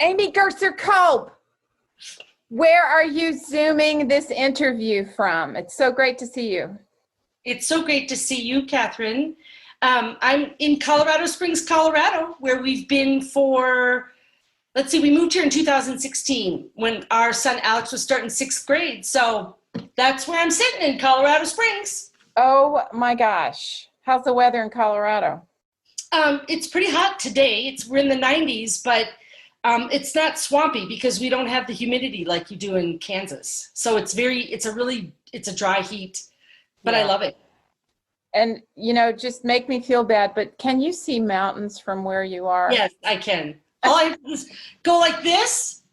Amy Gerster-Cope, where are you Zooming this interview from? It's so great to see you. It's so great to see you, Catherine. I'm in Colorado Springs, Colorado, where we've been for, let's see, we moved here in 2016 when our son Alex was starting sixth grade. So that's where I'm sitting in Colorado Springs. Oh my gosh. How's the weather in Colorado? It's pretty hot today. We're in the 90s, but it's not swampy because we don't have the humidity like you do in Kansas. So it's a dry heat, but I love it. And, just make me feel bad, but can you see mountains from where you are? Yes, I can. All I have to do is go like this.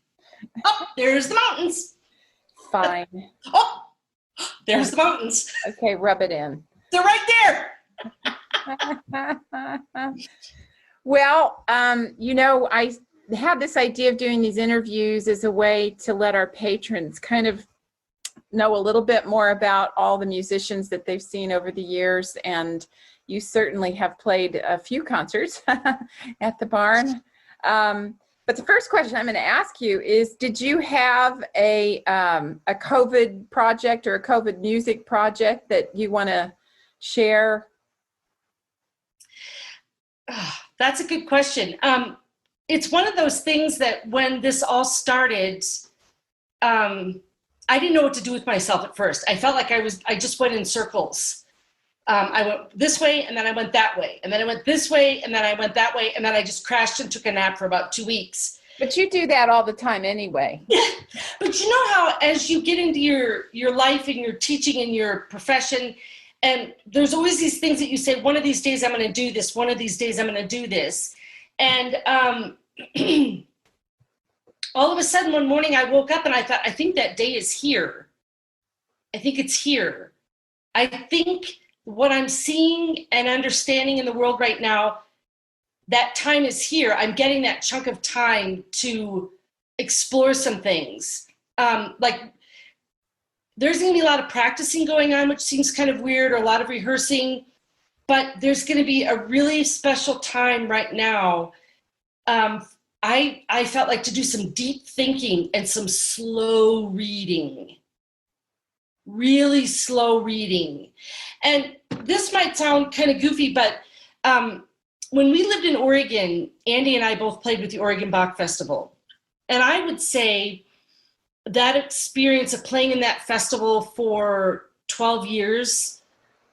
Oh, there's the mountains. Fine. Oh, there's the mountains. Okay, rub it in. They're right there. Well, I had this idea of doing these interviews as a way to let our patrons kind of know a little bit more about all the musicians that they've seen over the years. And you certainly have played a few concerts at the barn. But the first question I'm going to ask you is, did you have a COVID project or a COVID music project that you want to share? That's a good question. It's one of those things that when this all started, I didn't know what to do with myself at first. I felt like I just went in circles. I went this way and then I went that way. And then I went this way and then I went that way. And then I just crashed and took a nap for about 2 weeks. But you do that all the time anyway. But you know how as you get into your life and your teaching and your profession, and there's always these things that you say, one of these days I'm going to do this. One of these days I'm going to do this. And all of a sudden one morning I woke up and I thought, I think that day is here. I think it's here. I think what I'm seeing and understanding in the world right now, that time is here. I'm getting that chunk of time to explore some things. Like there's going to be a lot of practicing going on, which seems kind of weird, or a lot of rehearsing, but there's going to be a really special time right now. I felt like to do some deep thinking and some slow reading, really slow reading. And this might sound kind of goofy, but when we lived in Oregon, Andy and I both played with the Oregon Bach Festival. And I would say that experience of playing in that festival for 12 years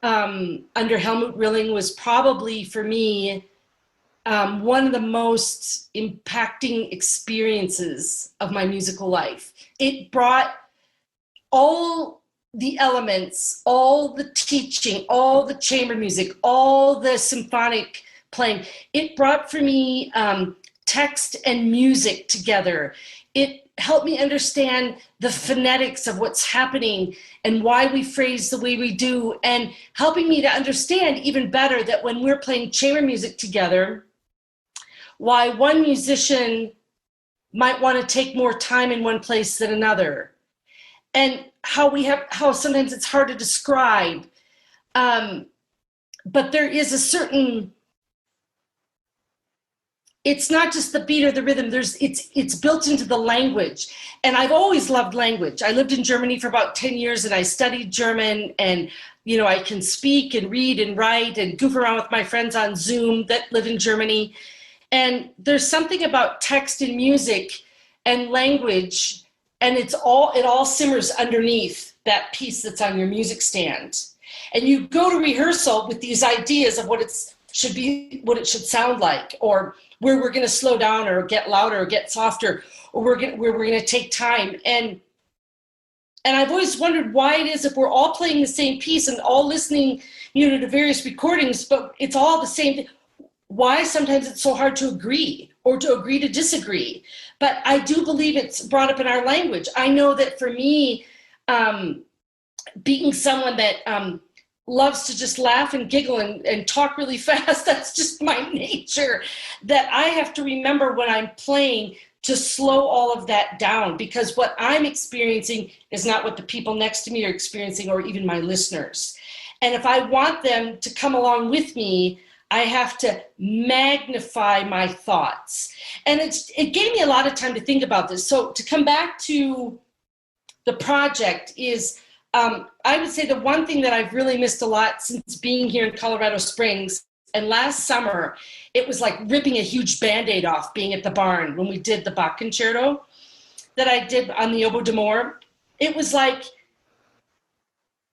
under Helmut Rilling was probably, for me, one of the most impacting experiences of my musical life. It brought all the elements, all the teaching, all the chamber music, all the symphonic playing. It brought for me text and music together. It helped me understand the phonetics of what's happening and why we phrase the way we do, and helping me to understand even better that when we're playing chamber music together, why one musician might want to take more time in one place than another, and how sometimes it's hard to describe. But there is a certain, it's not just the beat or the rhythm, it's built into the language. And I've always loved language. I lived in Germany for about 10 years and I studied German, and I can speak and read and write and goof around with my friends on Zoom that live in Germany. And there's something about text and music and language, and it all simmers underneath that piece that's on your music stand. And you go to rehearsal with these ideas of what it should sound like, or where we're going to slow down or get louder or get softer, or where we're going to take time. And I've always wondered why it is, if we're all playing the same piece and all listening, to various recordings, but it's all the same thing, why sometimes it's so hard to agree or to agree to disagree. But I do believe it's brought up in our language. I know that for me, being someone that loves to just laugh and giggle and talk really fast, that's just my nature, that I have to remember when I'm playing to slow all of that down, because what I'm experiencing is not what the people next to me are experiencing, or even my listeners. And if I want them to come along with me, I have to magnify my thoughts. And it gave me a lot of time to think about this. So to come back to the project is, I would say the one thing that I've really missed a lot since being here in Colorado Springs, and last summer, it was like ripping a huge Band-Aid off being at the barn when we did the Bach concerto that I did on the oboe d'amore. It was like,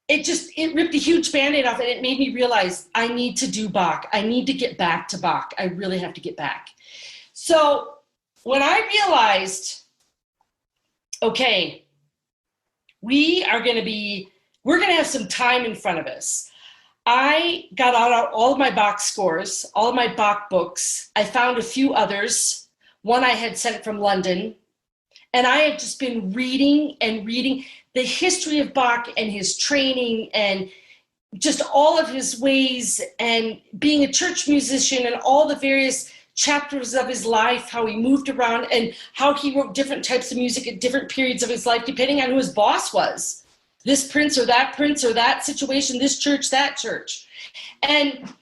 it ripped a huge Band-Aid off, and it made me realize I need to do Bach. I need to get back to Bach. I really have to get back. So when I realized, okay, we're going to have some time in front of us. I got out all of my Bach scores, all of my Bach books. I found a few others. One I had sent from London. And I have just been reading and reading the history of Bach and his training and just all of his ways and being a church musician and all the various chapters of his life, how he moved around and how he wrote different types of music at different periods of his life, depending on who his boss was. This prince or that situation, this church, that church. And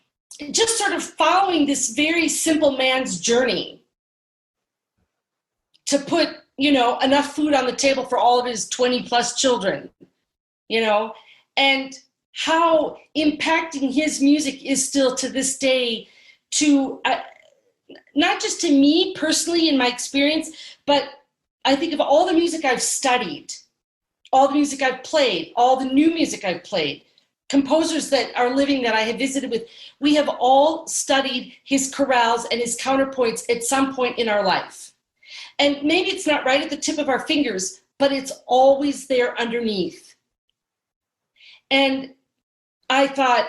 just sort of following this very simple man's journey to put, enough food on the table for all of his 20 plus children, and how impacting his music is still to this day to, not just to me personally in my experience, but I think of all the music I've studied, all the music I've played, all the new music I've played, composers that are living that I have visited with, we have all studied his chorales and his counterpoints at some point in our life. And maybe it's not right at the tip of our fingers, but it's always there underneath. And I thought,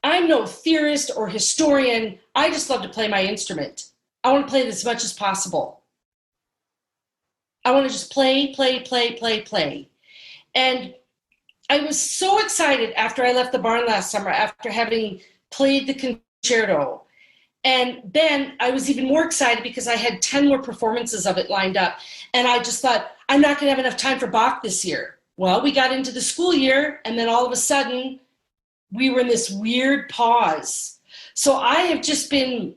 I'm no theorist or historian. I just love to play my instrument. I want to play it as much as possible. I want to just play. And I was so excited after I left the barn last summer, after having played the concerto. And then I was even more excited because I had 10 more performances of it lined up. And I just thought, I'm not going to have enough time for Bach this year. Well, we got into the school year, and then all of a sudden, we were in this weird pause. So I have just been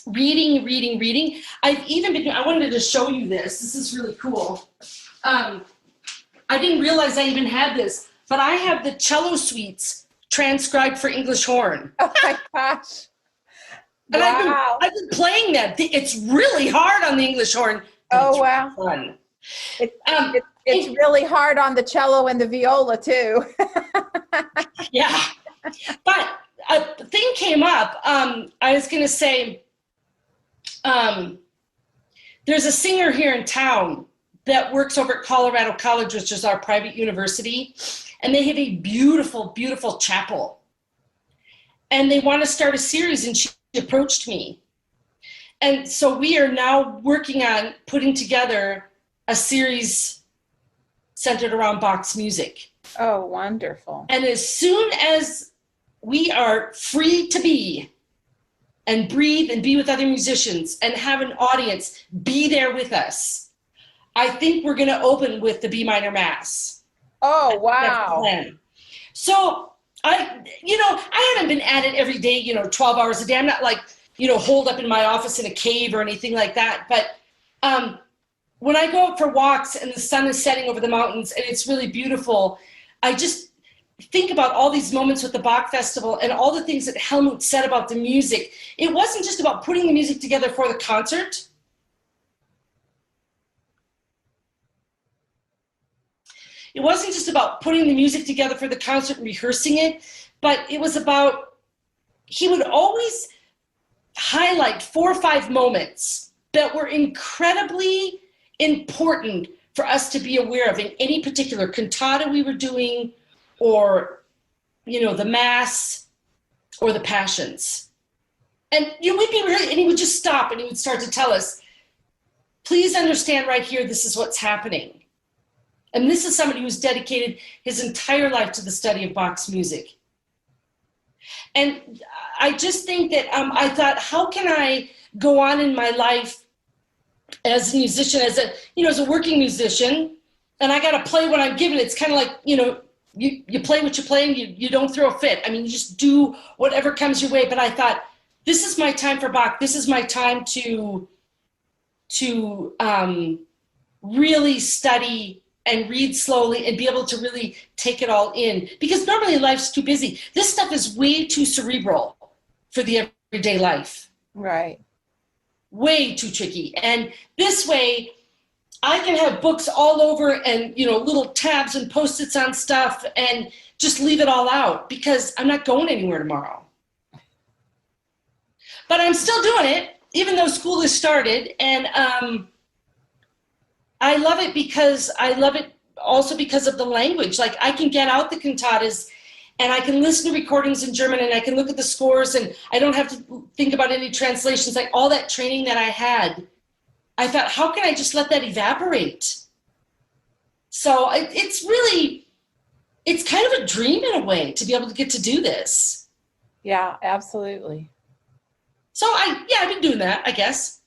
reading. I wanted to show you this. This is really cool. I didn't realize I even had this, but I have the cello suites transcribed for English horn. Oh my gosh. And Wow. I've been playing that. It's really hard on the English horn. Oh, wow. Fun. It's really hard on the cello and the viola too. Yeah. But a thing came up. I was going to say, there's a singer here in town that works over at Colorado College, which is our private university, and they have a beautiful, beautiful chapel. And they want to start a series, and she approached me. And so we are now working on putting together a series centered around Bach's music. Oh, wonderful. And as soon as we are free to be and breathe and be with other musicians and have an audience be there with us, I think we're going to open with the B minor Mass. Oh, wow. That's the plan. So I haven't been at it every day, 12 hours a day. I'm not like, holed up in my office in a cave or anything like that. But when I go out for walks and the sun is setting over the mountains and it's really beautiful, I just think about all these moments with the Bach Festival and all the things that Helmut said about the music. It wasn't just about putting the music together for the concert. It wasn't just about putting the music together for the concert and rehearsing it, but it was about, he would always highlight 4 or 5 moments that were incredibly important for us to be aware of in any particular cantata we were doing, or, the Mass, or the Passions. And we'd be really, and he would just stop and he would start to tell us, please understand right here, this is what's happening. And this is somebody who's dedicated his entire life to the study of Bach's music. And I just think that I thought, how can I go on in my life as a musician, as a working musician, and I got to play what I'm given. It's kind of like, you play what you play and you don't throw a fit. I mean, you just do whatever comes your way. But I thought, this is my time for Bach. This is my time to really study and read slowly and be able to really take it all in. Because normally life's too busy. This stuff is way too cerebral for the everyday life. Right. Way too tricky. And this way, I can have books all over and, little tabs and Post-its on stuff and just leave it all out because I'm not going anywhere tomorrow. But I'm still doing it, even though school has started. And I love it because also because of the language. Like, I can get out the cantatas and I can listen to recordings in German and I can look at the scores and I don't have to think about any translations. Like, all that training that I had, I thought, how can I just let that evaporate? So it's kind of a dream in a way to be able to get to do this. Yeah, absolutely. So I've been doing that, I guess.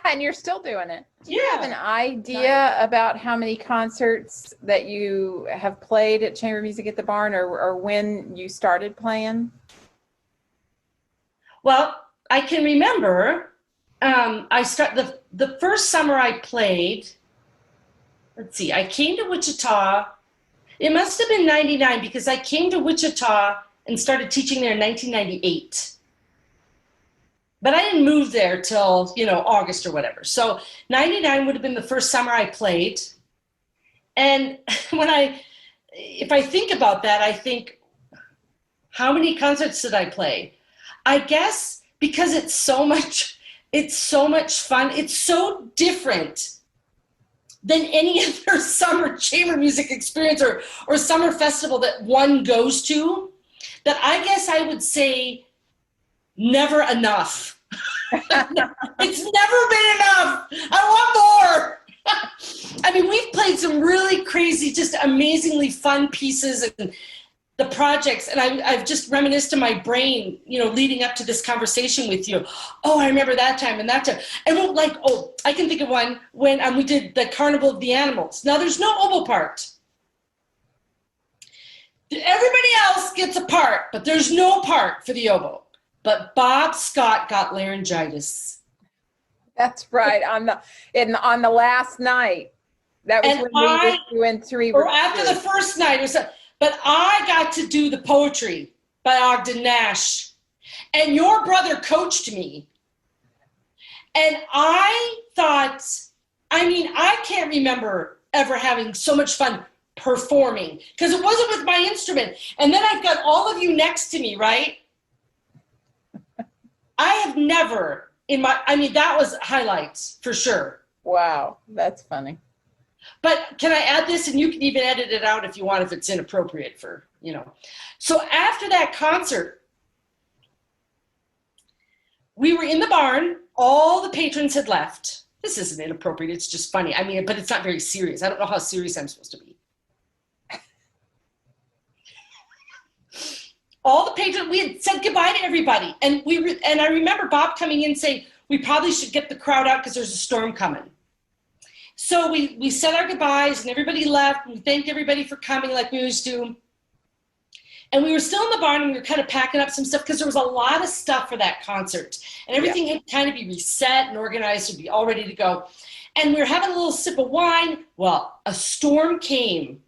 And you're still doing it. Do you Yeah. have an idea about how many concerts that you have played at Chamber Music at the Barn, or when you started playing? Well, I can remember the first summer I played, let's see, I came to Wichita. It must have been 99 because I came to Wichita and started teaching there in 1998. But I didn't move there till, August or whatever. So 99 would have been the first summer I played. And if I think about that, I think, how many concerts did I play? I guess because it's so much fun. It's so different than any other summer chamber music experience or summer festival that one goes to, that I guess I would say never enough. It's never been enough. I want more. I mean, we've played some really crazy, just amazingly fun pieces and the projects, and I've just reminisced in my brain, leading up to this conversation with you. Oh, I remember that time and that time. And I can think of one when we did the Carnival of the Animals. Now, there's no oboe part. Everybody else gets a part, but there's no part for the oboe. But Bob Scott got laryngitis. That's right. On the last night. That was when we went through. Or after the first night or something. But I got to do the poetry by Ogden Nash. And your brother coached me. And I thought, I can't remember ever having so much fun performing because it wasn't with my instrument. And then I've got all of you next to me, right? I have never that was highlights for sure. Wow, that's funny. But can I add this, and you can even edit it out if you want, if it's inappropriate for, So after that concert, we were in the barn. All the patrons had left. This isn't inappropriate. It's just funny. But it's not very serious. I don't know how serious I'm supposed to be. All the patrons, we had said goodbye to everybody. And I remember Bob coming in saying, we probably should get the crowd out because there's a storm coming. So we said our goodbyes and everybody left and we thanked everybody for coming like we always do. And we were still in the barn and we were kind of packing up some stuff because there was a lot of stuff for that concert. And everything had to kind of be reset and organized to be all ready to go. And we were having a little sip of wine. Well, a storm came.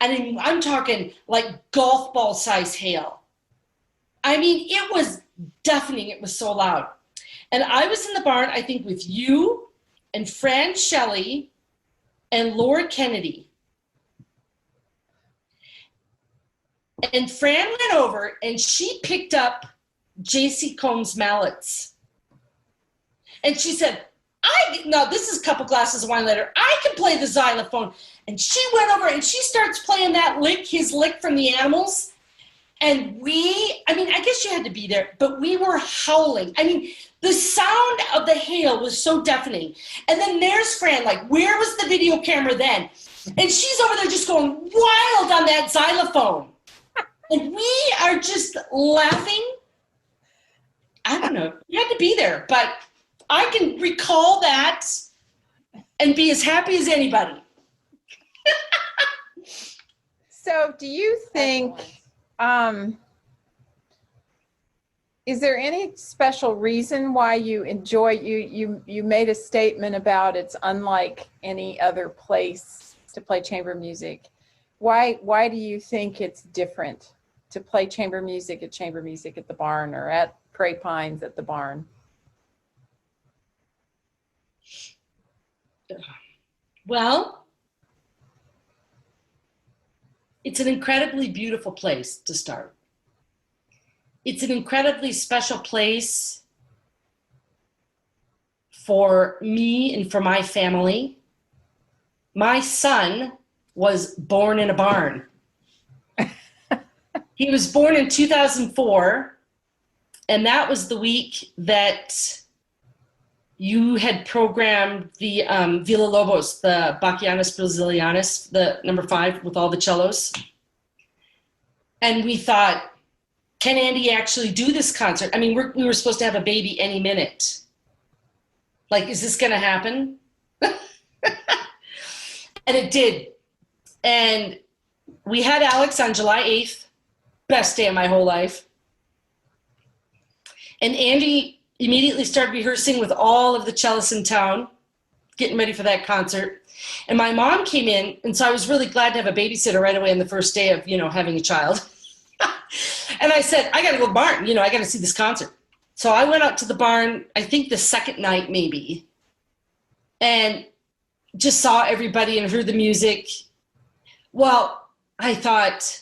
And I'm talking like golf ball size hail. It was deafening. It was so loud. And I was in the barn, I think, with you and Fran Shelley and Laura Kennedy. And Fran went over and she picked up J.C. Combs' mallets. And she said, this is a couple glasses of wine later, I can play the xylophone. And she went over and she starts playing that lick, his lick from the Animals. And I guess you had to be there, but we were howling. The sound of the hail was so deafening. And then there's Fran, where was the video camera then? And she's over there just going wild on that xylophone. And we are just laughing. I don't know. You had to be there, but I can recall that and be as happy as anybody. So do you think, is there any special reason why you enjoy, you made a statement about it's unlike any other place to play chamber music. Why do you think it's different to play chamber music at the barn or at Prairie Pines at the barn? Well, it's an incredibly beautiful place to start. It's an incredibly special place for me and for my family. My son was born in a barn. He was born in 2004, and that was the week that you had programmed the Villa Lobos, the Bachianas Brasilianas, the number 5 with all the cellos. And we thought, can Andy actually do this concert? I mean, we were supposed to have a baby any minute. Like, is this going to happen? And it did. And we had Alex on July 8th, best day of my whole life. And Andy immediately started rehearsing with all of the cellists in town, getting ready for that concert. And my mom came in, and so I was really glad to have a babysitter right away on the first day of, having a child. And I said, I got to go to the barn, I got to see this concert. So I went out to the barn, I think the second night maybe, and just saw everybody and heard the music. Well, I thought,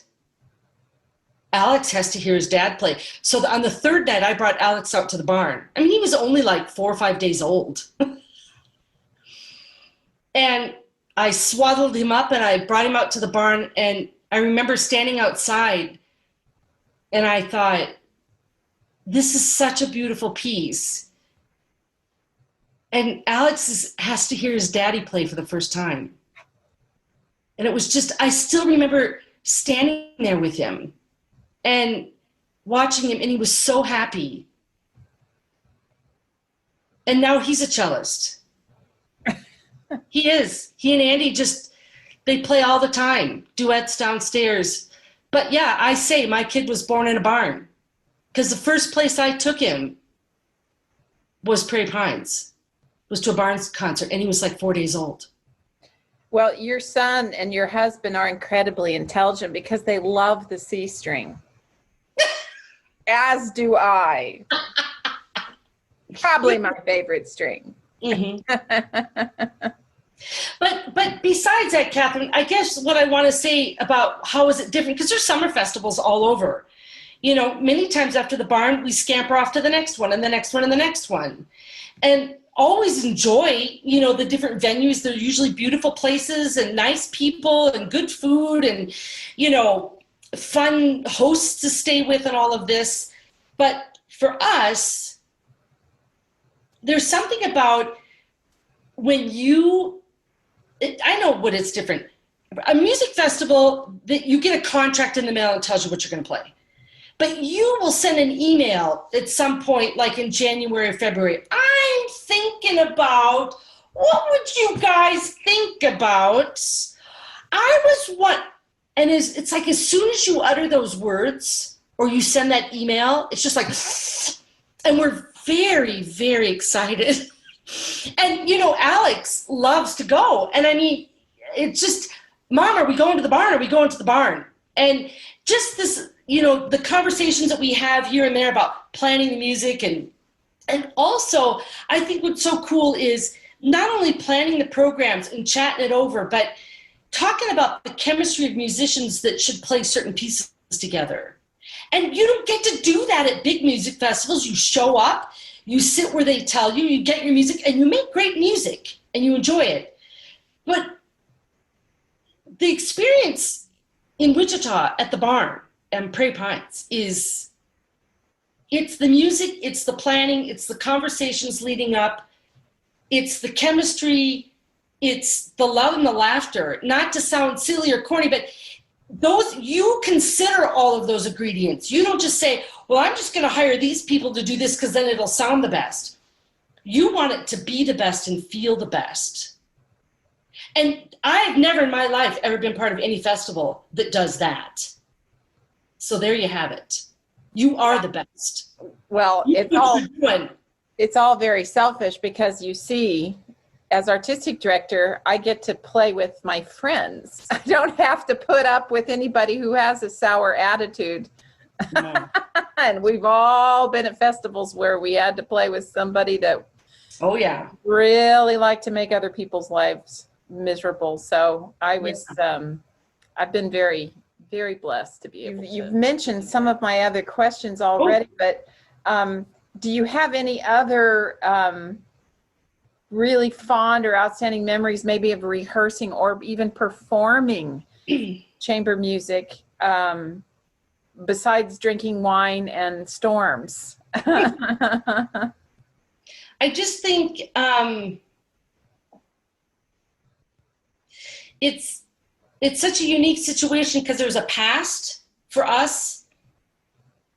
Alex has to hear his dad play. So on the third night, I brought Alex out to the barn. I mean, he was only like 4 or 5 days old. And I swaddled him up and I brought him out to the barn. And I remember standing outside and I thought, this is such a beautiful piece. And Alex has to hear his daddy play for the first time. And it was just, I still remember standing there with him and watching him, and he was so happy. And now he's a cellist. He is. He and Andy they play all the time, duets downstairs. But yeah, I say my kid was born in a barn, because the first place I took him was Prairie Pines, was to a Barnes concert, and he was like 4 days old. Well, your son and your husband are incredibly intelligent because they love the C string. As do I. Probably my favorite string. Mm-hmm. But besides that, Catherine, I guess what I want to say about how is it different, because there's summer festivals all over. Many times after the barn, we scamper off to the next one and the next one and the next one. And always enjoy, the different venues. They're usually beautiful places and nice people and good food and, fun hosts to stay with and all of this. But for us, there's something about when I know what it's different. A music festival, that you get a contract in the mail and tells you what you're going to play. But you will send an email at some point, like in January or February. I'm thinking about, what would you guys think about? And it's like as soon as you utter those words or you send that email, it's just like, and we're very, very excited. And, Alex loves to go. And I mean, it's just, Mom, are we going to the barn? Are we going to the barn? And just this, the conversations that we have here and there about planning the music. And also, I think what's so cool is not only planning the programs and chatting it over, but talking about the chemistry of musicians that should play certain pieces together. And you don't get to do that at big music festivals. You show up, you sit where they tell you, you get your music, and you make great music, and you enjoy it. But the experience in Wichita at the barn and Prairie Pines it's the music, it's the planning, it's the conversations leading up, it's the chemistry, it's the love and the laughter. Not to sound silly or corny, but you consider all of those ingredients. You don't just say, well, I'm just going to hire these people to do this because then it'll sound the best. You want it to be the best and feel the best. And I've never in my life ever been part of any festival that does that. So there you have it. You are the best. Well, You know what you're doing. it's all very selfish because you see, as artistic director, I get to play with my friends. I don't have to put up with anybody who has a sour attitude. No. And we've all been at festivals where we had to play with somebody that Oh yeah. really liked to make other people's lives miserable. So I've been very, very blessed to be able to. You've mentioned some of my other questions already, but do you have any other really fond or outstanding memories, maybe of rehearsing or even performing chamber music, besides drinking wine and storms? I just think it's such a unique situation because there's a past for us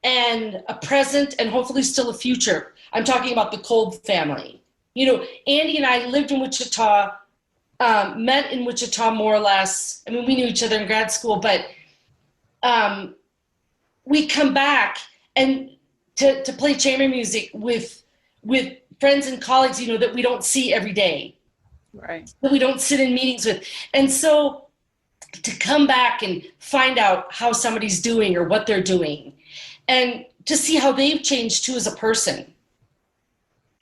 and a present and hopefully still a future. I'm talking about the Kolb family. You know, Andy and I lived in Wichita, met in Wichita more or less. I mean, we knew each other in grad school, but we come back and to play chamber music with friends and colleagues, you know, that we don't see every day. Right. That we don't sit in meetings with. And so to come back and find out how somebody's doing or what they're doing and to see how they've changed too as a person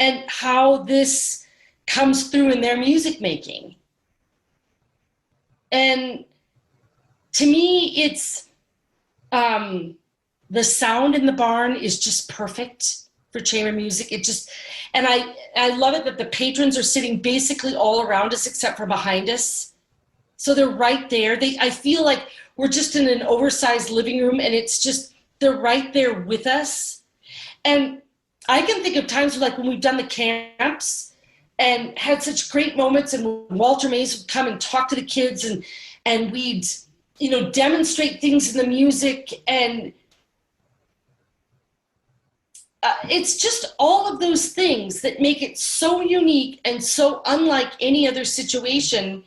and how this comes through in their music making. And to me, it's the sound in the barn is just perfect for chamber music. It just, and I love it that the patrons are sitting basically all around us except for behind us. So they're right there. I feel like we're just in an oversized living room and it's just, they're right there with us. And I can think of times like when we've done the camps and had such great moments and Walter Mays would come and talk to the kids and we'd, you know, demonstrate things in the music and it's just all of those things that make it so unique and so unlike any other situation.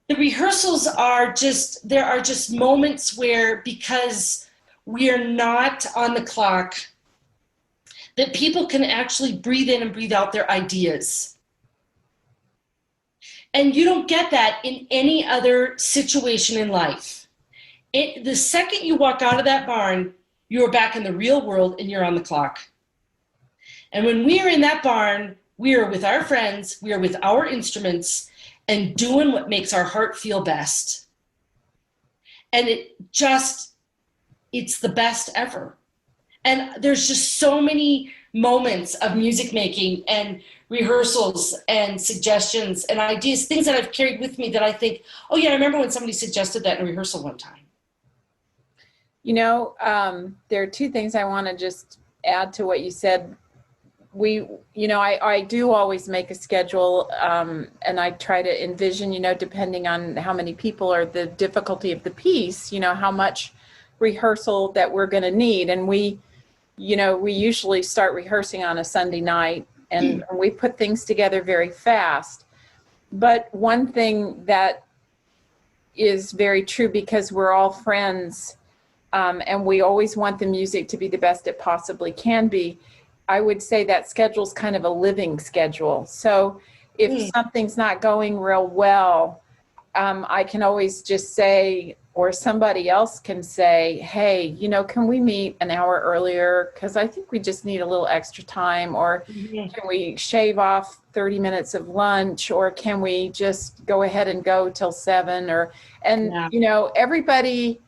The rehearsals are just, there are just moments where, because we are not on the clock, that people can actually breathe in and breathe out their ideas. And you don't get that in any other situation in life. The second you walk out of that barn, you're back in the real world and you're on the clock. And when we are in that barn, we are with our friends, we are with our instruments and doing what makes our heart feel best. And it's the best ever. And there's just so many moments of music making and rehearsals and suggestions and ideas, things that I've carried with me that I think, oh yeah, I remember when somebody suggested that in a rehearsal one time. You know, there are two things I want to just add to what you said. I do always make a schedule, and I try to envision, you know, depending on how many people or the difficulty of the piece, you know, how much rehearsal that we're going to need. And we usually start rehearsing on a Sunday night and we put things together very fast. But one thing that is very true, because we're all friends, and we always want the music to be the best it possibly can be, I would say that schedule's kind of a living schedule. So if something's not going real well, I can always just say, or somebody else can say, hey, you know, can we meet an hour earlier? Because I think we just need a little extra time. Or can we shave off 30 minutes of lunch? Or can we just go ahead and go till 7? You know, everybody,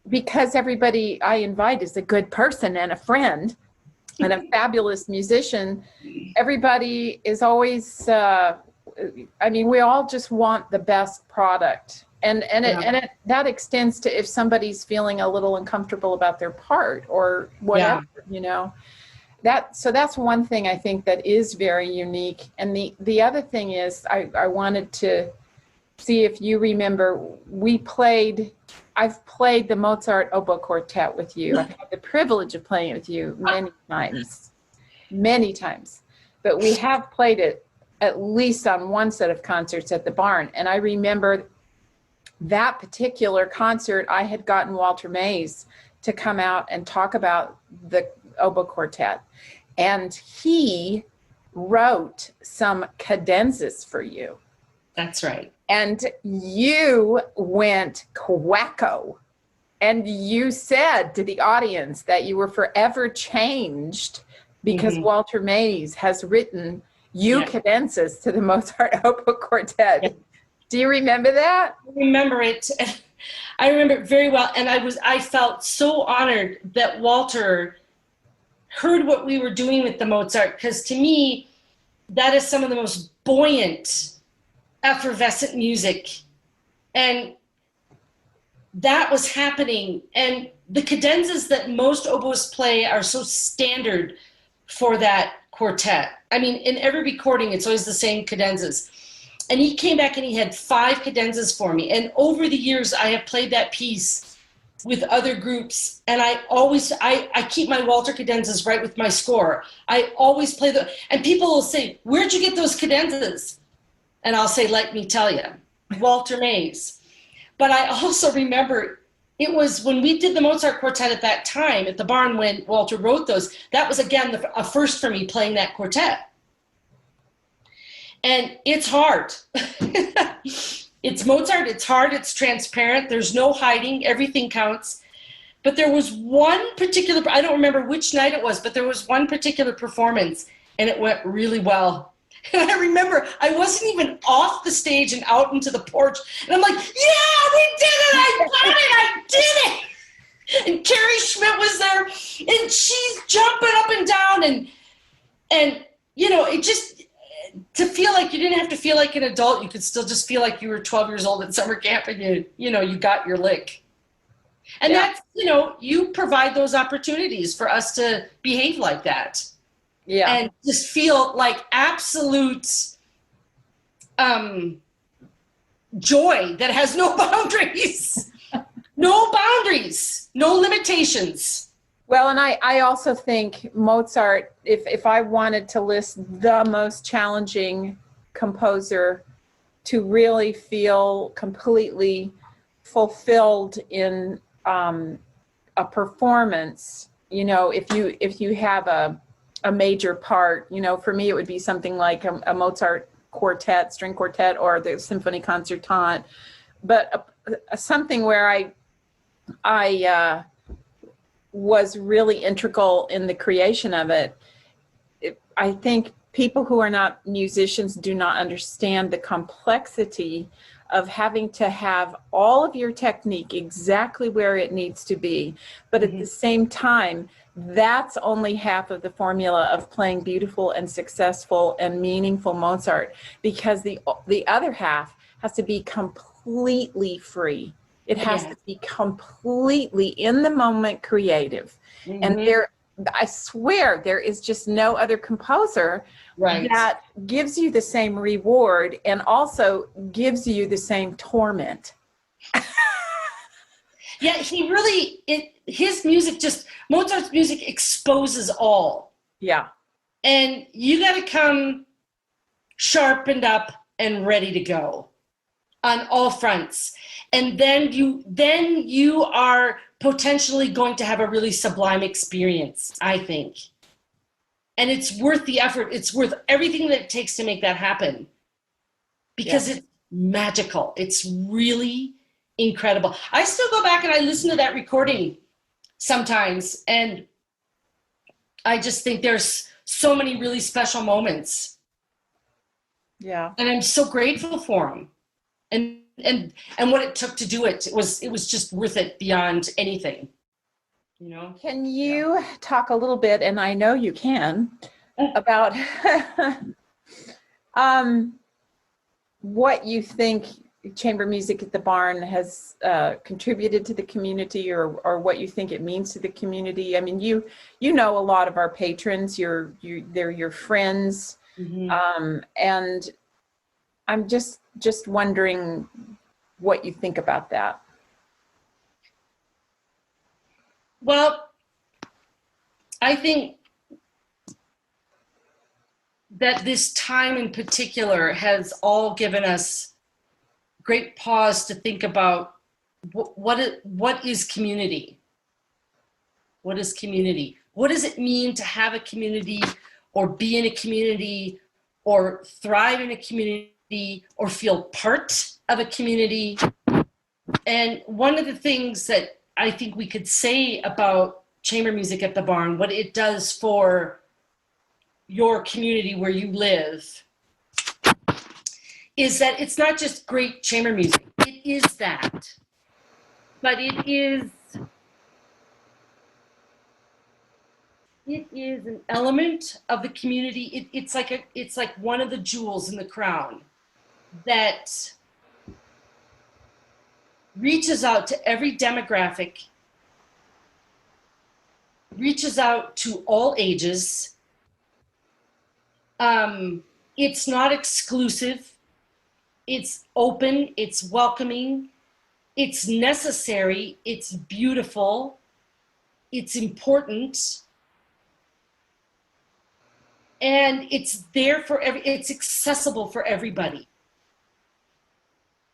because everybody I invite is a good person and a friend and a fabulous musician, everybody is always, we all just want the best product. And that extends to if somebody's feeling a little uncomfortable about their part or whatever, you know. So that's one thing I think that is very unique. And the other thing is I wanted to see if you remember, I've played the Mozart Oboe Quartet with you. I've had the privilege of playing it with you many times. But we have played it at least on one set of concerts at the barn. And I remember that particular concert, I had gotten Walter Mays to come out and talk about the oboe quartet. And he wrote some cadenzas for you. That's right. And you went quacko. And you said to the audience that you were forever changed because Walter Mays has written cadenzas to the Mozart oboe quartet. Yeah. Do you remember that? I remember it. I remember it very well. And I felt so honored that Walter heard what we were doing with the Mozart, because to me, that is some of the most buoyant, effervescent music. And that was happening. And the cadenzas that most oboists play are so standard for that quartet. I mean, in every recording, it's always the same cadenzas. And he came back and he had 5 cadenzas for me. And over the years, I have played that piece with other groups. And I keep my Walter cadenzas right with my score. I always play and people will say, where'd you get those cadenzas? And I'll say, let me tell you, Walter Mays. But I also remember it was when we did the Mozart quartet at that time at the barn when Walter wrote those. That was, again, a first for me playing that quartet. And it's hard. It's Mozart, it's hard, it's transparent, there's no hiding, everything counts. But there was one particular, I don't remember which night it was, but there was one particular performance and it went really well. And I remember I wasn't even off the stage and out into the porch. And I'm like, yeah, we did it, I got it, I did it. And Carrie Schmidt was there and she's jumping up and down and you know, it just, to feel like you didn't have to feel like an adult, you could still just feel like you were 12 years old at summer camp and you got your lick. And that's, you provide those opportunities for us to behave like that. Yeah. And just feel like absolute joy that has no boundaries. No boundaries, no limitations. Well, and I also think Mozart, if I wanted to list the most challenging composer to really feel completely fulfilled in a performance, if you have a major part, for me it would be something like a Mozart quartet, string quartet, or the symphony concertante, but something where I was really integral in the creation of it. I think people who are not musicians do not understand the complexity of having to have all of your technique exactly where it needs to be. But at the same time, that's only half of the formula of playing beautiful and successful and meaningful Mozart, because the other half has to be completely free. It has to be completely in the moment creative. And I swear there is just no other composer that gives you the same reward and also gives you the same torment. Yeah, his music Mozart's music exposes all. Yeah. And you got to come sharpened up and ready to go on all fronts. And then you are potentially going to have a really sublime experience, I think. And it's worth the effort. It's worth everything that it takes to make that happen. Because it's magical. It's really incredible. I still go back and I listen to that recording sometimes, and I just think there's so many really special moments. Yeah. And I'm so grateful for them. And what it took to do it, it was just worth it beyond anything. Can you talk a little bit, and I know you can, about what you think chamber music at the barn has contributed to the community, or what you think it means to the community? I mean, you know a lot of our patrons. They're your friends, and I'm just wondering what you think about that. Well, I think that this time in particular has all given us great pause to think about what is community? What is community? What does it mean to have a community or be in a community or thrive in a community or feel part of a community? And one of the things that I think we could say about chamber music at the barn, what it does for your community where you live, is that it's not just great chamber music. It is that. But it is an element of the community. It's like one of the jewels in the crown that reaches out to every demographic, reaches out to all ages. It's not exclusive. It's open. It's welcoming. It's necessary. It's beautiful. It's important. And it's there for it's accessible for everybody.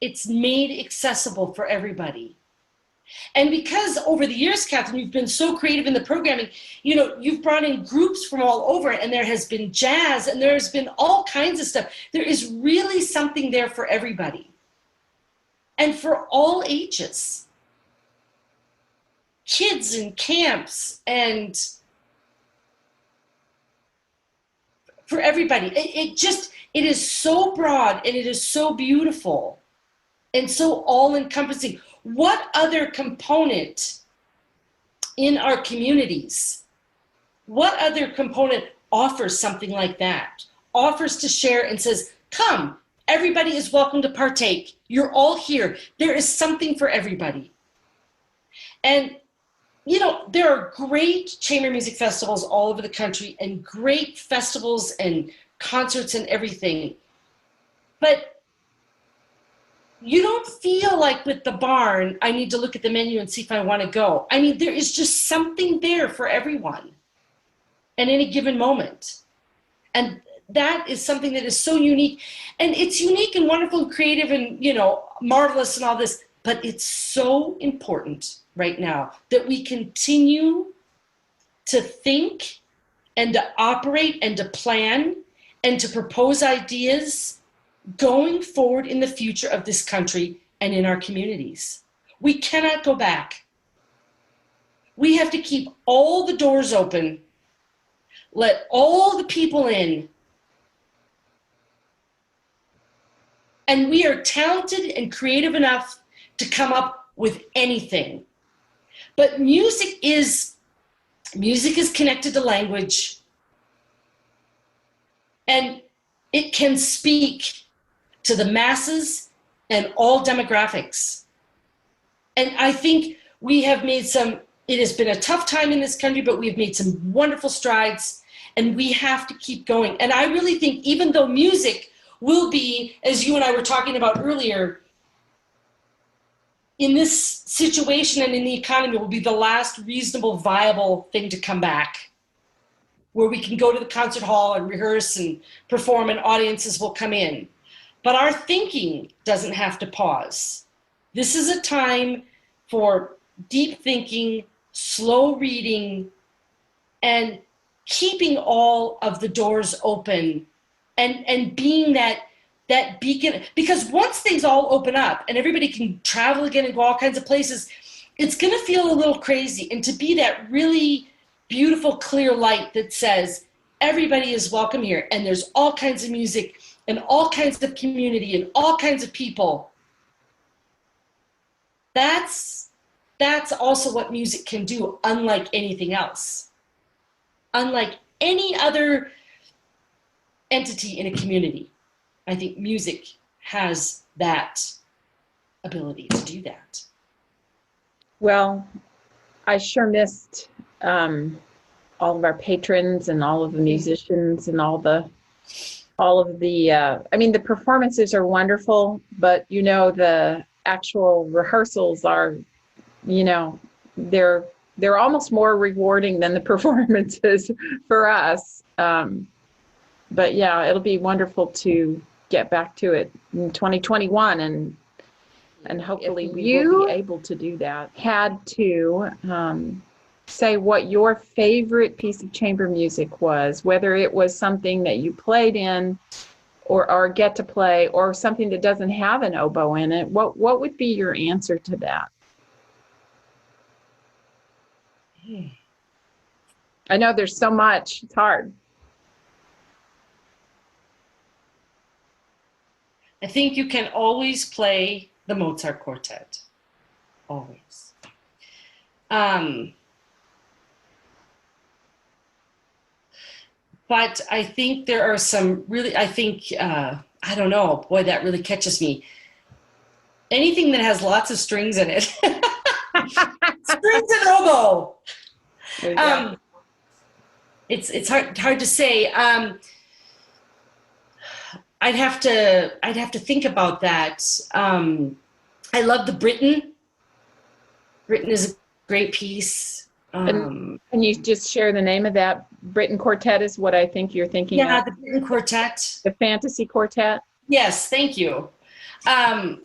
It's made accessible for everybody. And because over the years, Catherine, you've been so creative in the programming, you know, you've brought in groups from all over, and there has been jazz and there's been all kinds of stuff. There is really something there for everybody and for all ages. Kids in camps and for everybody. It is so broad and it is so beautiful and so all-encompassing. What other component in our communities, what other component offers something like that? Offers to share and says, come, everybody is welcome to partake. You're all here. There is something for everybody. And, you know, there are great chamber music festivals all over the country and great festivals and concerts and everything. But you don't feel like with the barn, I need to look at the menu and see if I want to go. I mean, there is just something there for everyone at any given moment. And that is something that is so unique. And it's unique and wonderful and creative and, you know, marvelous and all this. But it's so important right now that we continue to think and to operate and to plan and to propose ideas going forward in the future of this country and in our communities. We cannot go back. We have to keep all the doors open, let all the people in. And we are talented and creative enough to come up with anything. But music is connected to language, and it can speak to the masses and all demographics. And I think we have made it has been a tough time in this country, but we've made some wonderful strides, and we have to keep going. And I really think even though music will be, as you and I were talking about earlier, in this situation and in the economy will be the last reasonable, viable thing to come back, where we can go to the concert hall and rehearse and perform and audiences will come in. But our thinking doesn't have to pause. This is a time for deep thinking, slow reading, and keeping all of the doors open and being that beacon. Because once things all open up and everybody can travel again and go all kinds of places, it's going to feel a little crazy. And to be that really beautiful, clear light that says everybody is welcome here and there's all kinds of music and all kinds of community and all kinds of people. That's also what music can do, unlike anything else. Unlike any other entity in a community, I think music has that ability to do that. Well, I sure missed all of our patrons and all of the musicians and all of the I mean, the performances are wonderful, but you know, the actual rehearsals are, you know, they're almost more rewarding than the performances for us. but yeah, it'll be wonderful to get back to it in 2021, and hopefully we will be able to do that. Had to say what your favorite piece of chamber music was, whether it was something that you played in or get to play, or something that doesn't have an oboe in it, what would be your answer to that? I know there's so much, it's hard. I think you can always play the Mozart Quartet. Always. But I think there are some really, I don't know, boy, that really catches me. Anything that has lots of strings in it. Strings and oboe. It's hard to say. I'd have to think about that. I love the Britain. Britain is a great piece. And can you just share the name of that? Britain Quartet is what I think you're thinking of. Yeah, the Britain Quartet. The Fantasy Quartet? Yes, thank you. And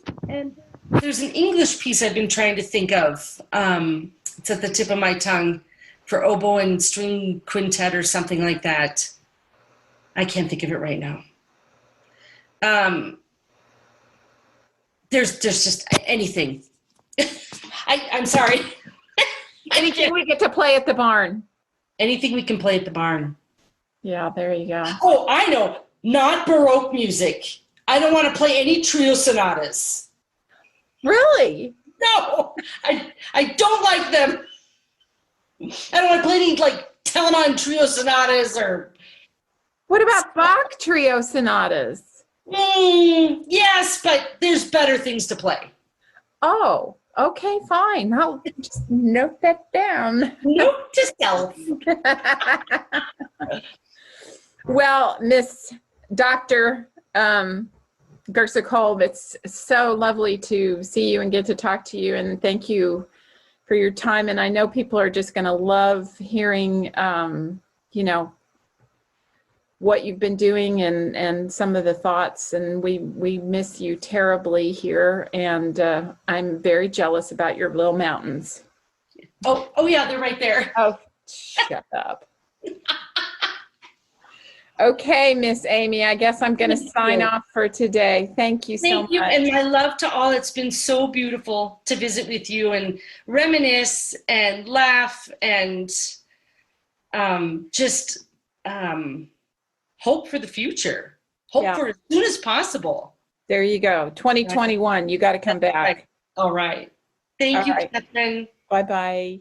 there's an English piece I've been trying to think of. It's at the tip of my tongue, for oboe and string quintet or something like that. I can't think of it right now. There's just anything. I'm sorry. Anything we get to play at the barn. Anything we can play at the barn. Yeah, there you go. Oh, I know. Not Baroque music. I don't want to play any trio sonatas. Really? No, I don't like them. I don't want to play any like Telemann trio sonatas or. What about Bach trio sonatas? Yes, but there's better things to play. Oh, okay, fine. I'll just note that down. Note to self. Well, Miss Dr. Gersa-Kolb, it's so lovely to see you and get to talk to you, and thank you for your time. And I know people are just going to love hearing, you know, what you've been doing and some of the thoughts, and we miss you terribly here, and I'm very jealous about your little mountains. Oh yeah, they're right there. Oh, shut up. Okay, Miss Amy, I guess I'm going to sign off for today. Thank you so much. Thank you, and my love to all. It's been so beautiful to visit with you and reminisce and laugh and just hope for the future. Hope for as soon as possible. There you go. 2021, you got to come back. All right. Thank you, Catherine. Bye-bye.